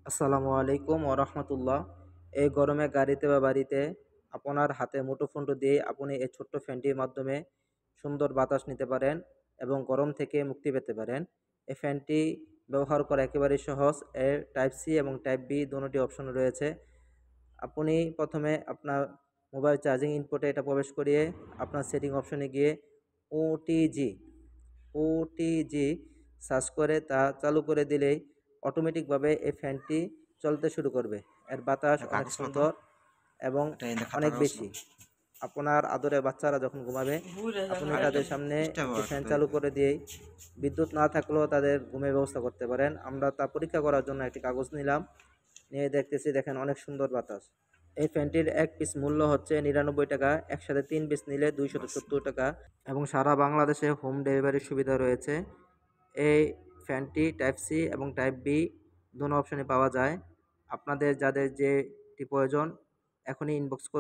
আসসালামু আলাইকুম ওরহমতুল্লাহ। এই গরমে গাড়িতে বা বাড়িতে আপনার হাতে মুঠোফোনটা দিয়ে আপনি এই ছোট্ট ফ্যানটির মাধ্যমে সুন্দর বাতাস নিতে পারেন এবং গরম থেকে মুক্তি পেতে পারেন। এই ফ্যানটি ব্যবহার করা একেবারেই সহজ। এর টাইপ সি এবং টাইপ বি দুটি অপশন রয়েছে। আপনি প্রথমে আপনার মোবাইল চার্জিং ইনপুটে এটা প্রবেশ করিয়ে আপনার সেটিং অপশনে গিয়ে ওটিজি ওটিজি সার্চ করে তা চালু করে দিলেই অটোমেটিকভাবে এই ফ্যানটি চলতে শুরু করবে। এর বাতাস এটা অনেক কাগজ কত? সুন্দর এবং এটা এই যে খাতা অনেক কাগজ না? বেশি। আপনার আদরের বাচ্চারা যখন ঘুমাবে আপনি তাদের সামনে একটি ফ্যান চালু করে দিয়েই বিদ্যুৎ না থাকলেও তাদের ঘুমের ব্যবস্থা করতে পারেন। আমরা তা পরীক্ষা করার জন্য একটি কাগজ নিলাম, নিয়ে দেখতেছি দেখেন অনেক সুন্দর বাতাস। এই ফ্যানটির এক পিস মূল্য হচ্ছে ৯৯ টাকা, একসাথে ৩ পিস নিলে ২৭০ টাকা এবং সারা বাংলাদেশে হোম ডেলিভারির সুবিধা রয়েছে। এই ফ্যানটি টাইপ সি এবং টাইপ বি দোনো অপশনে পাওয়া যায়। আপনাদের যাদের যেটি প্রয়োজন এখনই ইনবক্স করুন।